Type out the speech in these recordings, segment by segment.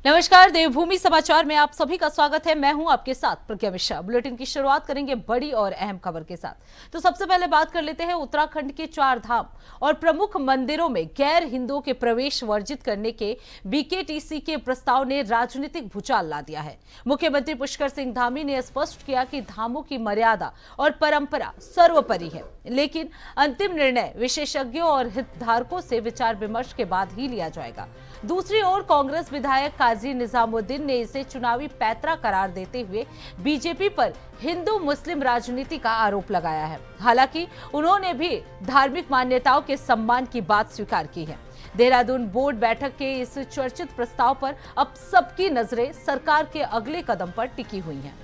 नमस्कार, देवभूमि समाचार में आप सभी का स्वागत है। मैं हूं आपके साथ प्रज्ञा मिश्रा। बुलेटिन की शुरुआत करेंगे बड़ी और अहम खबर के साथ। तो सबसे पहले बात कर लेते हैं उत्तराखंड के 4 धाम और प्रमुख मंदिरों में गैर हिंदुओं के प्रवेश वर्जित करने के बीकेटीसी के प्रस्ताव ने राजनीतिक भूचाल ला दिया है। मुख्यमंत्री पुष्कर सिंह धामी ने स्पष्ट किया कि धामों की मर्यादा और परंपरा सर्वोपरि है, लेकिन अंतिम निर्णय विशेषज्ञों और हितधारकों से विचार विमर्श के बाद ही लिया जाएगा। दूसरी ओर कांग्रेस विधायक काजी निजामुद्दीन ने इसे चुनावी पैंतरा करार देते हुए बीजेपी पर हिंदू मुस्लिम राजनीति का आरोप लगाया है। हालांकि उन्होंने भी धार्मिक मान्यताओं के सम्मान की बात स्वीकार की है। देहरादून बोर्ड बैठक के इस चर्चित प्रस्ताव पर अब सबकी नजरें सरकार के अगले कदम पर टिकी हुई हैं।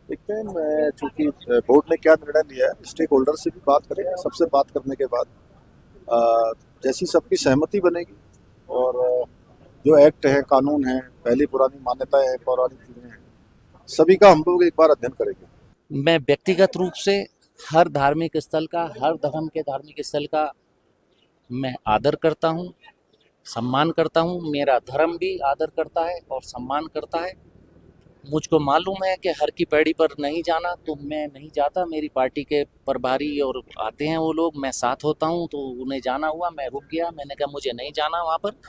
देखते हैं, मैं चूंकि बोर्ड ने क्या निर्णय लिया है, स्टेक होल्डर से भी बात करेंगे। सबसे बात करने के बाद जैसी सबकी सहमति बनेगी और जो एक्ट है, कानून है, पहली पुरानी मान्यताएं हैं, पौराणिक चीजें हैं, सभी का हम लोग एक बार अध्ययन करेंगे। मैं व्यक्तिगत रूप से हर धार्मिक स्थल का, हर धर्म के धार्मिक स्थल का मैं आदर करता हूँ, सम्मान करता हूँ। मेरा धर्म भी आदर करता है और सम्मान करता है। मुझको मालूम है कि हर की पैड़ी पर नहीं जाना, तो मैं नहीं जाता। मेरी पार्टी के प्रभारी और आते हैं वो लोग, मैं साथ होता हूँ, तो उन्हें जाना हुआ, मैं रुक गया। मैंने कहा मुझे नहीं जाना वहाँ पर।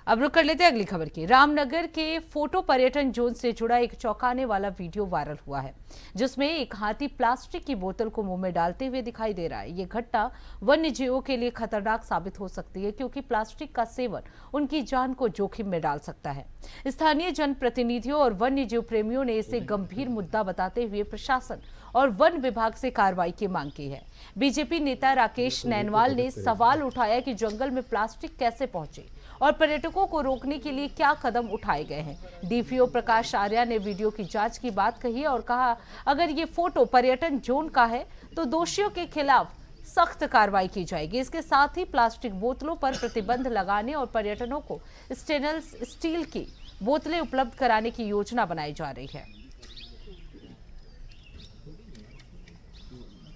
अब रुक कर लेते हैं अगली खबर की। रामनगर के फोटो पर्यटन जोन से जुड़ा एक चौंकाने वाला वीडियो वायरल हुआ है, जिसमें एक हाथी प्लास्टिक की बोतल को मुंह में डालते हुए दिखाई दे रहा है। ये घटना वन्य जीवों के लिए खतरनाक साबित हो सकती है, क्योंकि प्लास्टिक का सेवन उनकी जान को जोखिम में डाल सकता है। स्थानीय जनप्रतिनिधियों और वन्य जीव प्रेमियों ने इसे गंभीर मुद्दा बताते हुए प्रशासन और वन विभाग से कार्रवाई की मांग की है। बीजेपी नेता राकेश नैनवाल ने सवाल उठाया कि जंगल में प्लास्टिक कैसे पहुंचे और पर्यटकों को रोकने के लिए क्या कदम उठाए गए हैं। डीपीओ प्रकाश आर्या ने वीडियो की जांच की बात कही और कहा, अगर ये फोटो पर्यटन जोन का है तो दोषियों के खिलाफ सख्त कार्रवाई की जाएगी। इसके साथ ही प्लास्टिक बोतलों पर प्रतिबंध लगाने और पर्यटकों को स्टेनलेस स्टील की बोतलें उपलब्ध कराने की योजना बनाई जा रही है।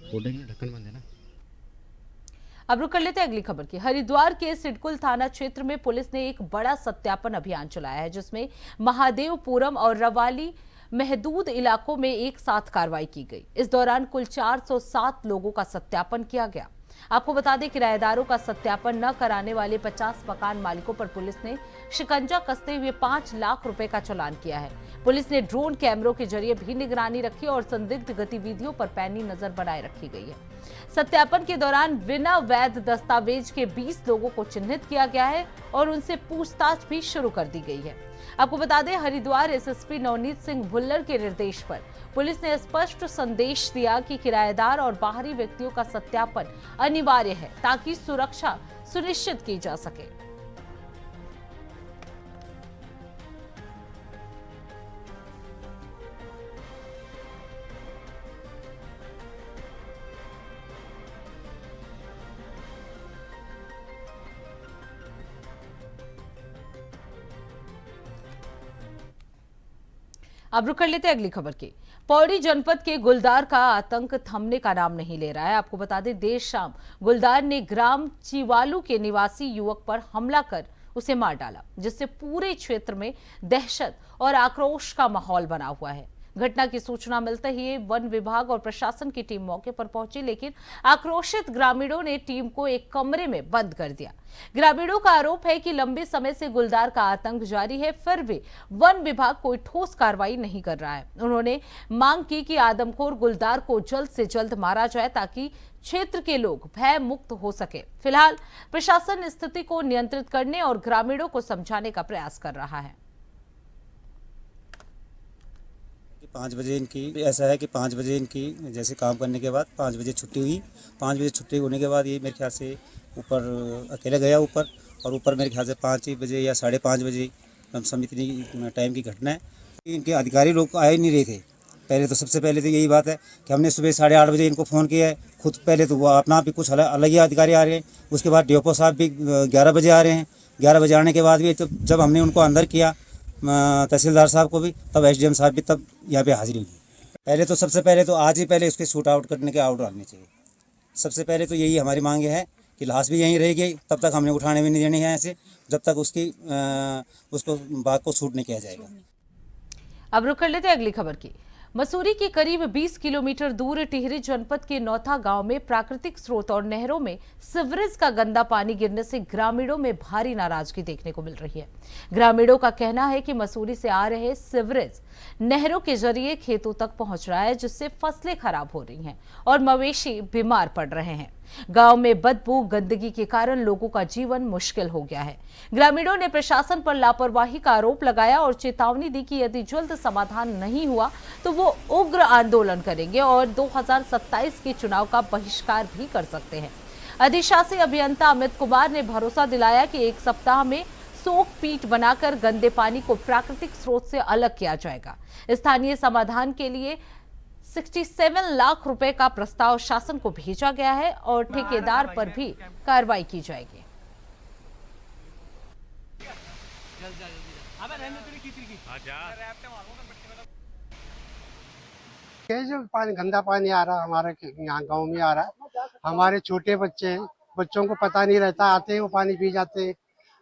ढक्कन बंद है ना। अब रुक कर लेते हैं अगली खबर की। हरिद्वार के सिडकुल थाना क्षेत्र में पुलिस ने एक बड़ा सत्यापन अभियान चलाया है, जिसमें महादेवपुरम और रवाली महदूद इलाकों में एक साथ कार्रवाई की गई। इस दौरान कुल 407 लोगों का सत्यापन किया गया। आपको बता दें, किराएदारों का सत्यापन न कराने वाले 50 मकान मालिकों पर पुलिस ने शिकंजा कसते हुए 5 लाख रुपए का चालान किया है। पुलिस ने ड्रोन कैमरों के जरिए भी निगरानी रखी और संदिग्ध गतिविधियों पर पैनी नजर बनाए रखी गई है। सत्यापन के दौरान बिना वैध दस्तावेज के 20 लोगों को चिन्हित किया गया है और उनसे पूछताछ भी शुरू कर दी गई है। आपको बता दें, हरिद्वार एसएसपी नवनीत सिंह भुल्लर के निर्देश पर पुलिस ने स्पष्ट संदेश दिया कि किराएदार और बाहरी व्यक्तियों का सत्यापन अनिवार्य है, ताकि सुरक्षा सुनिश्चित की जा सके। अब रुक कर लेते हैं अगली खबर की। पौड़ी जनपद के गुलदार का आतंक थमने का नाम नहीं ले रहा है। आपको बता दें, देर शाम गुलदार ने ग्राम चिवालू के निवासी युवक पर हमला कर उसे मार डाला, जिससे पूरे क्षेत्र में दहशत और आक्रोश का माहौल बना हुआ है। घटना की सूचना मिलते ही वन विभाग और प्रशासन की टीम मौके पर पहुंची, लेकिन आक्रोशित ग्रामीणों ने टीम को एक कमरे में बंद कर दिया। ग्रामीणों का आरोप है कि लंबे समय से गुलदार का आतंक जारी है, फिर भी वन विभाग कोई ठोस कार्रवाई नहीं कर रहा है। उन्होंने मांग की कि आदमखोर गुलदार को जल्द से जल्द मारा जाए, ताकि क्षेत्र के लोग भय मुक्त हो सके। फिलहाल प्रशासन स्थिति को नियंत्रित करने और ग्रामीणों को समझाने का प्रयास कर रहा है। 5 बजे इनकी ऐसा है कि 5 बजे इनकी जैसे काम करने के बाद 5 बजे छुट्टी हुई। 5 बजे छुट्टी होने के बाद ये मेरे ख्याल से ऊपर अकेले गया ऊपर, और ऊपर मेरे ख्याल से 5 बजे या 5:30 बजे लमसम इतनी टाइम की घटना है। इनके अधिकारी लोग आए नहीं रहे थे। पहले तो सबसे पहले तो यही बात है कि हमने सुबह 8:30 बजे इनको फ़ोन किया है खुद। पहले तो वो अपना भी कुछ अलग ही अधिकारी आ रहे हैं, उसके बाद डीओपो साहब भी 11 बजे आ रहे हैं। 11 बजे आने के बाद भी जब हमने उनको अंदर किया तहसीलदार साहब को भी, तब एसडीएम साहब भी तब यहाँ पे हाजिर हुई। पहले तो सबसे पहले तो आज ही पहले उसके शूट आउट करने के ऑर्डर आने चाहिए। सबसे पहले तो यही हमारी मांग है कि लाश भी यहीं रहेगी, तब तक हमने उठाने भी नहीं देनी है ऐसे, जब तक उसको बाग को शूट नहीं किया जाएगा। अब रुक कर लेते हैं अगली खबर की। मसूरी के करीब 20 किलोमीटर दूर टिहरी जनपद के नौथा गांव में प्राकृतिक स्रोत और नहरों में सीवरेज का गंदा पानी गिरने से ग्रामीणों में भारी नाराजगी देखने को मिल रही है। ग्रामीणों का कहना है कि मसूरी से आ रहे सीवरेज नहरों के जरिए खेतों तक पहुंच रहा है, जिससे फसलें खराब हो रही हैं और मवेशी बीमार पड़ रहे हैं। गांव में बदबू गंदगी के कारण लोगों का जीवन मुश्किल हो गया है। ग्रामीणों ने प्रशासन पर लापरवाही का आरोप लगाया और चेतावनी दी कि यदि जल्द समाधान नहीं हुआ तो वो उग्र आंदोलन करेंगे और 2027 के चुनाव का बहिष्कार भी कर सकते हैं। अधिशासी अभियंता अमित कुमार ने भरोसा दिलाया कि एक सप्ताह में सोक पीट बनाकर गंदे पानी को प्राकृतिक स्रोत से अलग किया जाएगा। स्थानीय समाधान के लिए 67 लाख रुपए का प्रस्ताव शासन को भेजा गया है और ठेकेदार पर भी कार्रवाई की जाएगी। ये जो पानी गंदा पानी आ रहा हमारे यहाँ गांव में आ रहा है, हमारे छोटे बच्चे हैं, बच्चों को पता नहीं रहता, आते हैं वो पानी पी जाते हैं।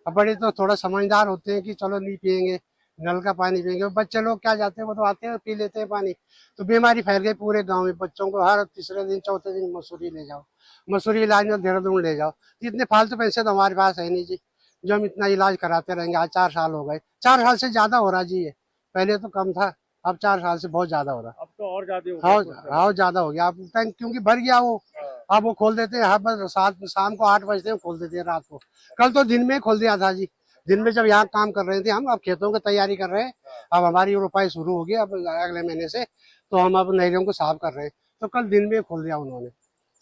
अब बड़े तो थोड़ा समझदार होते हैं कि चलो नहीं पियेंगे, नल का पानी पियेंगे। बच्चे लोग क्या जाते हैं, वो तो आते हैं पी लेते हैं पानी, तो बीमारी फैल गई पूरे गांव में। बच्चों को हर तीसरे दिन चौथे दिन मसूरी ले जाओ, मसूरी इलाज में देहरादून ले जाओ। इतने फालतू पैसे तो हमारे पास है नहीं जी, जो हम इतना इलाज कराते रहेंगे। आज 4 साल हो गए, 4 साल से ज्यादा हो रहा जी। ये पहले तो कम था, अब 4 साल से बहुत ज्यादा हो रहा। अब तो और ज्यादा हाँ ज्यादा हो गया। अब टैंक क्योंकि भर गया वो, अब वो खोल देते हैं। हाँ बस शाम को 8 बजते हैं खोल देते हैं, रात को। कल तो दिन में खोल दिया था जी, दिन में जब यहाँ काम कर रहे थे हम। अब खेतों की तैयारी कर रहे हैं, अब हमारी रोपाई शुरू होगी अब अगले महीने से, तो हम अब नहरों को साफ कर रहे हैं। तो कल दिन में खोल दिया उन्होंने।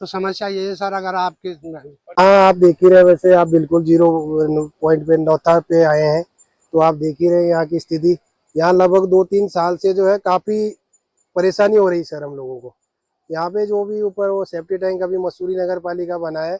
तो समस्या ये है सर, अगर आपके हाँ आप देख ही रहे, वैसे आप बिल्कुल 0 पॉइंट पे नौता पे आए हैं, तो आप देख ही रहे यहाँ की स्थिति। यहाँ लगभग 2-3 साल से जो है काफी परेशानी हो रही सर हम लोगों को। यहाँ पे जो भी ऊपर वो सेफ्टी टैंक अभी मसूरी नगर पालिका बना है,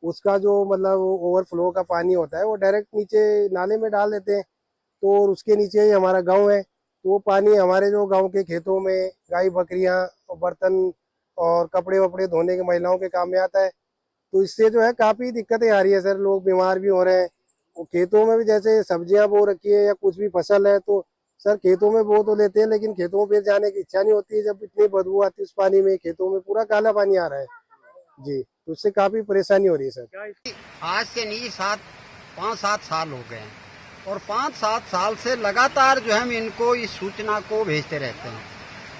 उसका जो मतलब ओवरफ्लो का पानी होता है वो डायरेक्ट नीचे नाले में डाल देते हैं। तो उसके नीचे ही हमारा गांव है, तो वो पानी हमारे जो गांव के खेतों में गाय बकरियां और बर्तन और कपड़े वपड़े धोने के महिलाओं के काम में आता है। तो इससे जो है काफी दिक्कतें आ रही है सर, लोग बीमार भी हो रहे हैं। और खेतों में भी जैसे सब्जियां बो रखी है या कुछ भी फसल है, तो सर खेतों में बो तो लेते हैं, लेकिन खेतों पे जाने की इच्छा नहीं होती है। जब इतनी बदबू आती है उस पानी में, खेतों में पूरा काला पानी आ रहा है जी, तो उससे काफी परेशानी हो रही है सर। आज से नहीं 5-7 साल हो गए हैं, और 5-7 साल से लगातार जो हम इनको इस सूचना को भेजते रहते हैं।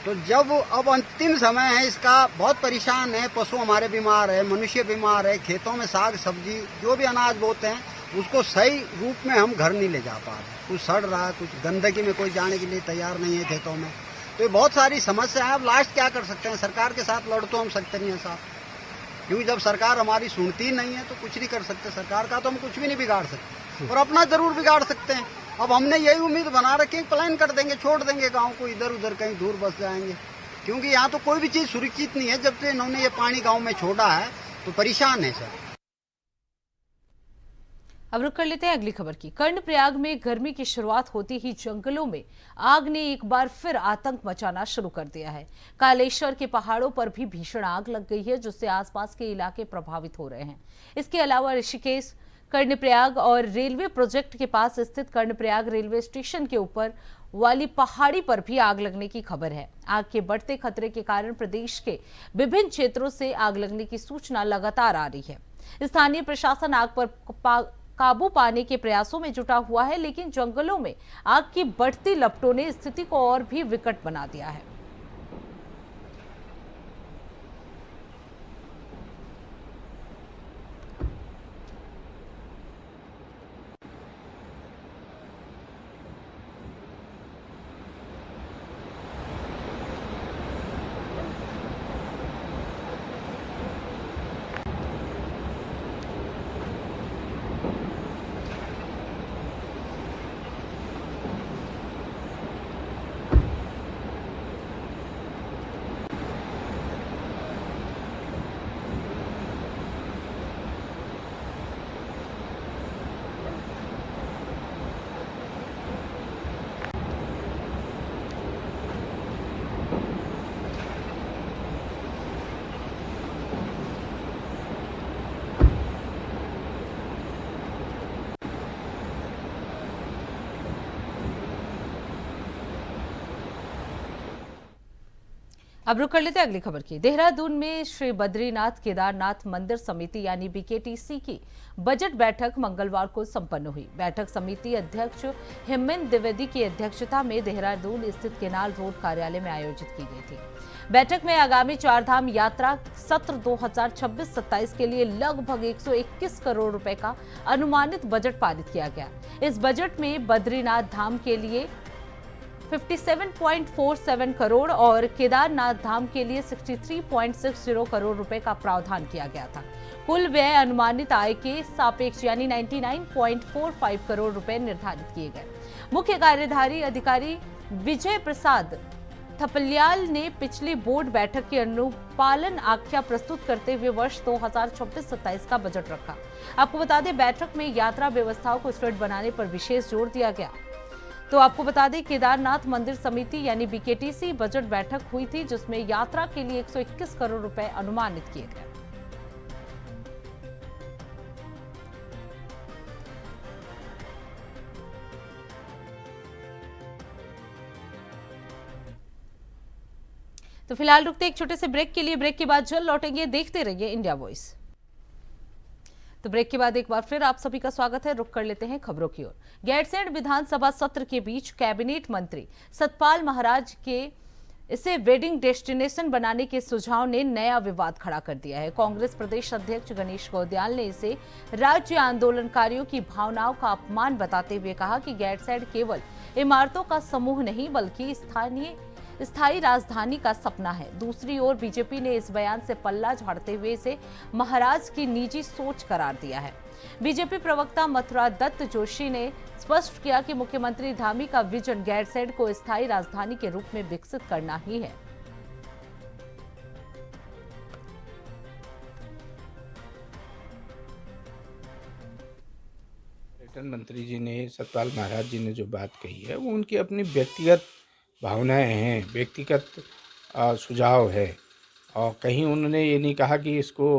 तो जब अब अंतिम समय है इसका, बहुत परेशान है, पशु हमारे बीमार है, मनुष्य बीमार है। खेतों में साग सब्जी जो भी अनाज बोते हैं उसको सही रूप में हम घर नहीं ले जा पा रहे। कुछ सड़ रहा है, कुछ गंदगी में कोई जाने के लिए तैयार नहीं है खेतों में। तो ये बहुत सारी समस्या है। अब लास्ट क्या कर सकते हैं, सरकार के साथ लड़ तो हम सकते नहीं हैं साहब, क्योंकि जब सरकार हमारी सुनती नहीं है तो कुछ नहीं कर सकते। सरकार का तो हम कुछ भी नहीं बिगाड़ सकते, और अपना जरूर बिगाड़ सकते हैं। अब हमने यही उम्मीद बना रखी है, प्लान कर देंगे, छोड़ देंगे गांव को, इधर उधर कहीं दूर बस जाएंगे, क्योंकि यहाँ तो कोई भी चीज सुरक्षित नहीं है। जब से इन्होंने ये पानी गांव में छोड़ा है तो परेशान है सर। अब रुक कर लेते हैं अगली खबर की। कर्णप्रयाग में गर्मी की शुरुआत होते ही जंगलों में आग ने एक बार फिर आतंक मचाना शुरू कर दिया है। कालेश्वर के पहाड़ों पर भी भीषण आग लग गई है, जिससे आसपास के इलाके प्रभावित हो रहे हैं। इसके अलावा ऋषिकेश, कर्णप्रयाग और रेलवे प्रोजेक्ट के पास स्थित कर्णप्रयाग रेलवे स्टेशन के ऊपर वाली पहाड़ी पर भी आग लगने की खबर है। आग के बढ़ते खतरे के कारण प्रदेश के विभिन्न क्षेत्रों से आग लगने की सूचना लगातार आ रही है। स्थानीय प्रशासन आग पर काबू पाने के प्रयासों में जुटा हुआ है, लेकिन जंगलों में आग की बढ़ती लपटों ने स्थिति को और भी विकट बना दिया है। अब रुक कर लेते हैं अगली खबर की। देहरादून में श्री बद्रीनाथ केदारनाथ मंदिर समिति यानी बीकेटीसी की बजट बैठक मंगलवार को संपन्न हुई। बैठक समिति अध्यक्ष हेमंत द्विवेदी की अध्यक्षता में देहरादून स्थित केनाल रोड कार्यालय में आयोजित की गई थी। बैठक में आगामी चारधाम यात्रा सत्र 2026-27 के लिए लगभग 121 करोड़ रुपए का अनुमानित बजट पारित किया गया। इस बजट में बद्रीनाथ धाम के लिए 57.47 करोड़ और केदारनाथ धाम के लिए 63.60 करोड़ रुपए का प्रावधान किया गया था। कुल व्यय अनुमानित आय के सापेक्ष यानी 99.45 करोड़ रुपए निर्धारित किए गए। मुख्य कार्यकारी अधिकारी विजय प्रसाद थपलियाल ने पिछली बोर्ड बैठक की अनुपालन आख्या प्रस्तुत करते हुए वर्ष 2026-27 का बजट रखा। आपको बता दें, बैठक में यात्रा व्यवस्थाओं को सुदृढ़ बनाने पर विशेष जोर दिया गया। तो आपको बता दें, केदारनाथ मंदिर समिति यानी बीकेटीसी बजट बैठक हुई थी, जिसमें यात्रा के लिए 121 करोड़ रुपए अनुमानित किए गए। तो फिलहाल रुकते एक छोटे से ब्रेक के लिए। ब्रेक के बाद जल्द लौटेंगे। देखते रहिए इंडिया वॉइस। तो ब्रेक के बाद एक बार फिर आप सभी का स्वागत है। रुक कर लेते हैं खबरों की ओर। गैरसैंण विधानसभा सत्र के बीच कैबिनेट मंत्री सतपाल महाराज के इसे वेडिंग डेस्टिनेशन बनाने के सुझाव ने नया विवाद खड़ा कर दिया है। कांग्रेस प्रदेश अध्यक्ष गणेश गौंडियाल ने इसे राज्य आंदोलनकारियों की भावनाओं का अपमान बताते हुए कहा कि गैरसैंण केवल इमारतों का समूह नहीं बल्कि स्थायी राजधानी का सपना है। दूसरी ओर बीजेपी ने इस बयान से पल्ला झाड़ते हुए इसे महाराज की निजी सोच करार दिया है। बीजेपी प्रवक्ता मथुरा दत्त जोशी ने स्पष्ट किया कि मुख्यमंत्री धामी का विजन गैरसैंण को स्थायी राजधानी के रूप में विकसित करना ही है। पर्यटन मंत्री जी ने, सतपाल महाराज जी ने जो बात कही है वो उनकी अपनी व्यक्तिगत भावनाएं हैं, व्यक्तिगत सुझाव है, और कहीं उन्होंने ये नहीं कहा कि इसको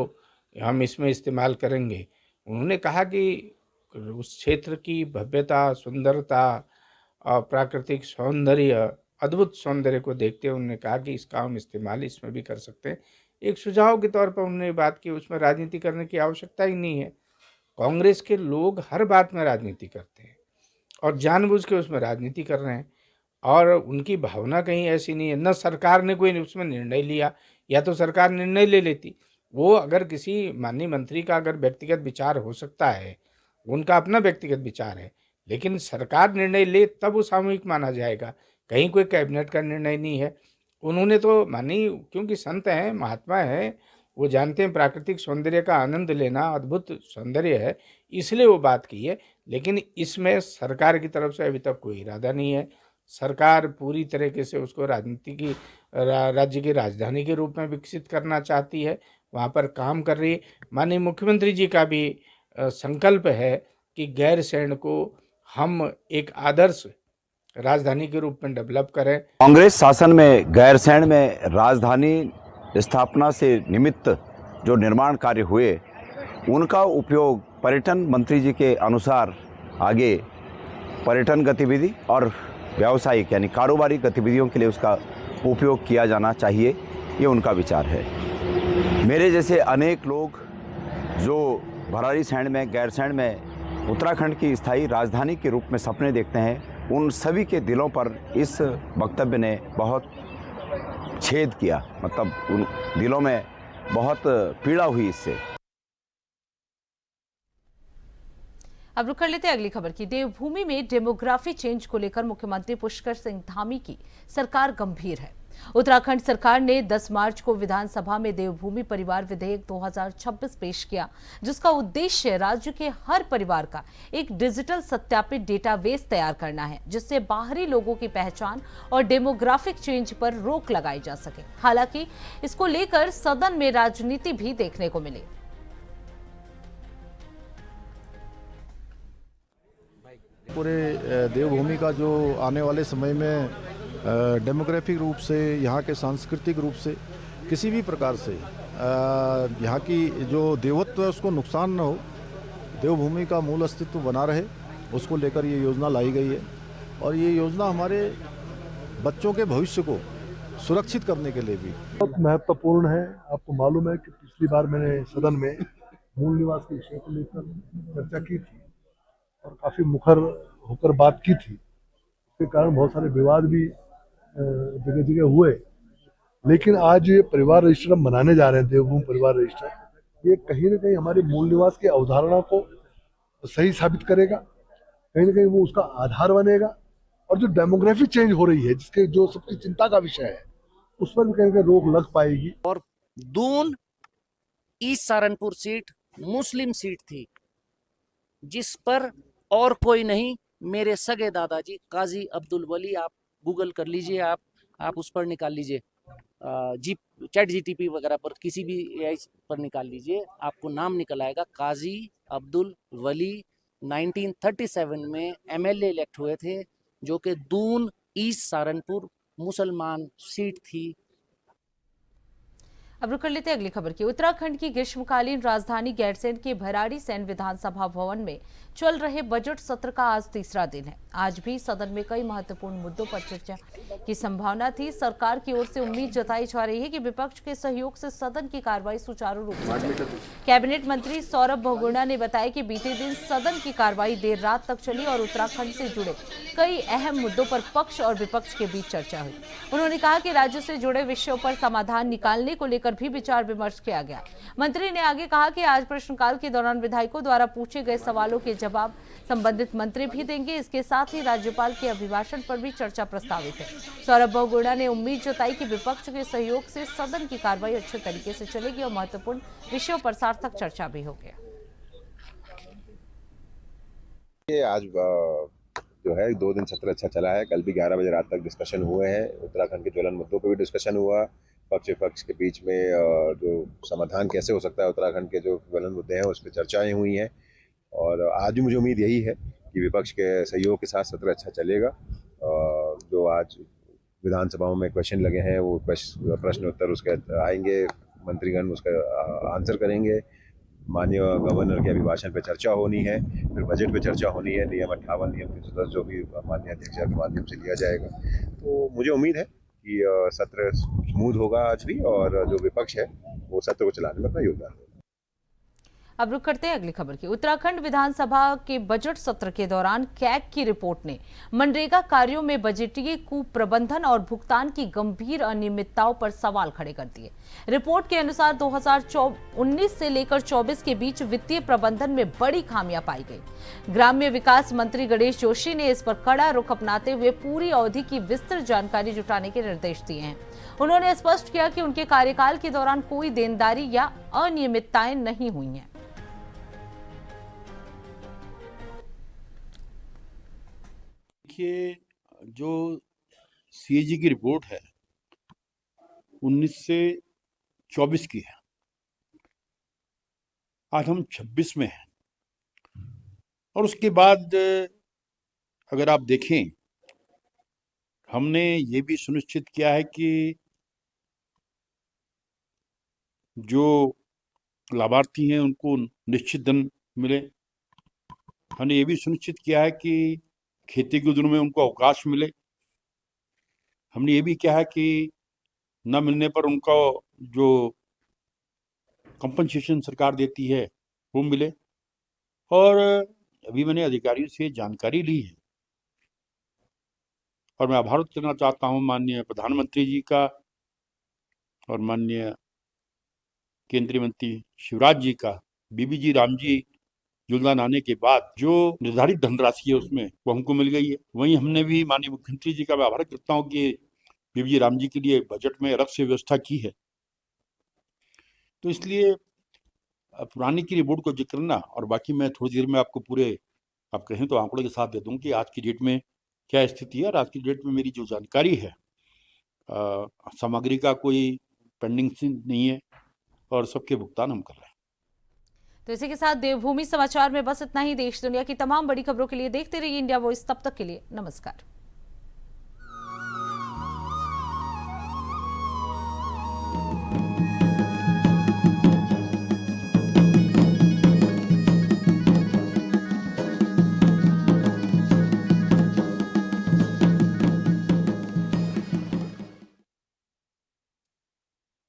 हम इसमें इस्तेमाल करेंगे। उन्होंने कहा कि उस क्षेत्र की भव्यता, सुंदरता और प्राकृतिक सौंदर्य, अद्भुत सौंदर्य को देखते हुए उन्होंने कहा कि इसका हम इस्तेमाल इसमें भी कर सकते हैं। एक सुझाव के तौर पर उन्होंने बात की, उसमें राजनीति करने की आवश्यकता ही नहीं है। कांग्रेस के लोग हर बात में राजनीति करते हैं और जानबूझ के उसमें राजनीति कर रहे हैं, और उनकी भावना कहीं ऐसी नहीं है। न सरकार ने कोई उसमें निर्णय लिया, या तो सरकार निर्णय ले लेती। वो अगर किसी माननीय मंत्री का अगर व्यक्तिगत विचार हो सकता है, उनका अपना व्यक्तिगत विचार है, लेकिन सरकार निर्णय ले तब वो सामूहिक माना जाएगा, कहीं कोई कैबिनेट का निर्णय नहीं है। उन्होंने तो मानी, क्योंकि संत हैं, महात्मा हैं, वो जानते हैं प्राकृतिक सौंदर्य का आनंद लेना अद्भुत सौंदर्य है, इसलिए वो बात की है। लेकिन इसमें सरकार की तरफ से अभी तक कोई इरादा नहीं है। सरकार पूरी तरीके से उसको राजनीति की राज्य की राजधानी के रूप में विकसित करना चाहती है, वहाँ पर काम कर रही है। माननीय मुख्यमंत्री जी का भी संकल्प है कि गैरसैंण को हम एक आदर्श राजधानी के रूप में डेवलप करें। कांग्रेस शासन में गैरसैंण में राजधानी स्थापना से निमित्त जो निर्माण कार्य हुए, उनका उपयोग पर्यटन मंत्री जी के अनुसार आगे पर्यटन गतिविधि और व्यावसायिक यानी कारोबारी गतिविधियों के लिए उसका उपयोग किया जाना चाहिए, ये उनका विचार है। मेरे जैसे अनेक लोग जो भराड़ीसैंण में, गैरसैंण में उत्तराखंड की स्थायी राजधानी के रूप में सपने देखते हैं, उन सभी के दिलों पर इस वक्तव्य ने बहुत छेद किया, मतलब उन दिलों में बहुत पीड़ा हुई इससे। अब रुक कर लेते हैं अगली खबर की। देवभूमि में डेमोग्राफी चेंज को लेकर मुख्यमंत्री पुष्कर सिंह धामी की सरकार गंभीर है। उत्तराखंड सरकार ने 10 मार्च को विधानसभा में देवभूमि परिवार विधेयक 2026 पेश किया, जिसका उद्देश्य राज्य के हर परिवार का एक डिजिटल सत्यापित डेटाबेस तैयार करना है, जिससे बाहरी लोगों की पहचान और डेमोग्राफिक चेंज पर रोक लगाई जा सके। हालांकि इसको लेकर सदन में राजनीति भी देखने को मिली। पूरे देवभूमि का जो आने वाले समय में डेमोग्राफिक रूप से, यहाँ के सांस्कृतिक रूप से, किसी भी प्रकार से यहाँ की जो देवत्व है उसको नुकसान न हो, देवभूमि का मूल अस्तित्व बना रहे, उसको लेकर ये योजना लाई गई है। और ये योजना हमारे बच्चों के भविष्य को सुरक्षित करने के लिए भी। बहुत महत्वपूर्ण है। आपको मालूम है कि पिछली बार मैंने सदन में मूल निवास के विषय को लेकर चर्चा की थी और काफी मुखर होकर बात की थी। इसके कारण बहुत सारे विवाद भी जगह जगह हुए, लेकिन आज ये परिवार रजिस्टर हम बनाने जा रहे हैं, देवभूमि परिवार रजिस्टर, ये कहीं ना कहीं हमारे मूल निवास की अवधारणा को सही साबित करेगा, कहीं ना कहीं वो उसका आधार बनेगा और जो डेमोग्राफी चेंज हो रही है, जिसके जो सबकी चिंता का विषय है, उस पर भी कहीं ना कहीं रोक लग पाएगी। और दून ईस्ट सहारनपुर सीट मुस्लिम सीट थी, जिस पर और कोई नहीं, मेरे सगे दादाजी काजी अब्दुल वली, आप गूगल कर लीजिए, आप उस पर निकाल लीजिए, चैट जीटीपी वगैरह पर किसी भी एआई पर निकाल लीजिए, आपको नाम निकल आएगा। काजी अब्दुल वली 1937 में एमएलए इलेक्ट हुए थे, जो कि दून ईस्ट सहारनपुर मुसलमान सीट थी। अब रुक कर लेते हैं अगली खबर की। उत्तराखंड की ग्रीष्मकालीन राजधानी गैरसैंण के भराड़ी सैन विधानसभा भवन में चल रहे बजट सत्र का आज तीसरा दिन है। आज भी सदन में कई महत्वपूर्ण मुद्दों पर चर्चा की संभावना थी। सरकार की ओर से उम्मीद जताई जा रही है कि विपक्ष के सहयोग से सदन की कार्रवाई सुचारू रूप से चले। कैबिनेट मंत्री सौरभ बहुगुणा ने बताया कि बीते दिन सदन की कार्रवाई देर रात तक चली और उत्तराखंड से जुड़े कई अहम मुद्दों पर पक्ष और विपक्ष के बीच चर्चा हुई। उन्होंने कहा कि राज्य से जुड़े विषयों पर समाधान निकालने को लेकर भी विचार विमर्श किया गया। मंत्री ने आगे कहा कि आज प्रश्नकाल के दौरान विधायकों द्वारा पूछे गए सवालों के जवाब संबंधित मंत्री भी देंगे। इसके साथ ही राज्यपाल के अभिभाषण पर भी चर्चा प्रस्तावित है। सौरभ बहुगुणा ने उम्मीद जताई कि विपक्ष के सहयोग से सदन की कार्रवाई अच्छे तरीके से चलेगी और महत्वपूर्ण विषयों पर सार्थक चर्चा भी होगी। आज जो है 2 दिन सत्र अच्छा चला है। कल भी 11 बजे रात तक डिस्कशन हुए हैं। उत्तराखंड के ज्वलन मुद्दों पर भी डिस्कशन हुआ। पक्ष विपक्ष के बीच में जो समाधान कैसे हो सकता है उत्तराखंड के जो ज्वलन मुद्दे हैं उस पर चर्चाएं हुई हैं और आज भी मुझे उम्मीद यही है कि विपक्ष के सहयोग के साथ सत्र अच्छा चलेगा। जो आज विधानसभाओं में क्वेश्चन लगे हैं वो प्रश्न उत्तर उसके आएंगे, मंत्रीगण उसका आंसर करेंगे। माननीय गवर्नर के अभिभाषण पे चर्चा होनी है, फिर बजट पे चर्चा होनी है, नियम 58 नियम 310 जो भी माननीय अध्यक्ष के माध्यम से लिया जाएगा। तो मुझे उम्मीद है कि सत्र स्मूथ होगा आज भी और जो विपक्ष है वो सत्र को चलाने में अपना योगदान देगा। अब रुक करते हैं अगली खबर की। उत्तराखंड विधानसभा के बजट सत्र के दौरान कैग की रिपोर्ट ने मनरेगा कार्यों में बजटीय कुप्रबंधन और भुगतान की गंभीर अनियमितताओं पर सवाल खड़े कर दिए। रिपोर्ट के अनुसार 2019 से लेकर 24 के बीच वित्तीय प्रबंधन में बड़ी खामियां पाई गई। ग्राम्य विकास मंत्री गणेश जोशी ने इस पर कड़ा रुख अपनाते हुए पूरी अवधि की विस्तृत जानकारी जुटाने के निर्देश दिए हैं। उन्होंने स्पष्ट किया कि उनके कार्यकाल के दौरान कोई देनदारी या अनियमितताएं नहीं हुई हैं। देखिए, जो सीएजी की रिपोर्ट है 19 से 24 की है, आज हम 26 में हैं और उसके बाद अगर आप देखें हमने ये भी सुनिश्चित किया है कि जो लाभार्थी हैं उनको निश्चित धन मिले। हमने ये भी सुनिश्चित किया है कि खेती के दिनों में उनको अवकाश मिले। हमने ये भी किया है कि न मिलने पर उनको जो कंपनसेशन सरकार देती है वो मिले। और अभी मैंने अधिकारियों से जानकारी ली है और मैं आभार करना चाहता हूँ माननीय प्रधानमंत्री जी का और माननीय केंद्रीय मंत्री शिवराज जी का। बीबी जी राम जी योगदान आने के बाद जो निर्धारित धनराशि है उसमें वो हमको मिल गई है। वहीं हमने भी माननीय मुख्यमंत्री जी का मैं आभार करता हूँ कि बीबी जी राम जी के लिए बजट में अलग से व्यवस्था की है। तो इसलिए पुरानी की रिपोर्ट को जिक्र करना और बाकी मैं थोड़ी देर में आपको पूरे आप कहें तो आंकड़ों के साथ दे दूँ कि आज की डेट में क्या स्थिति है। और आज की डेट में मेरी जो जानकारी है सामग्री का कोई पेंडिंग नहीं है और सबके भुगतान हम कर रहे हैं। तो इसी के साथ देवभूमि समाचार में बस इतना ही। देश दुनिया की तमाम बड़ी खबरों के लिए देखते रहिए इंडिया वॉइस। तब तक के लिए नमस्कार।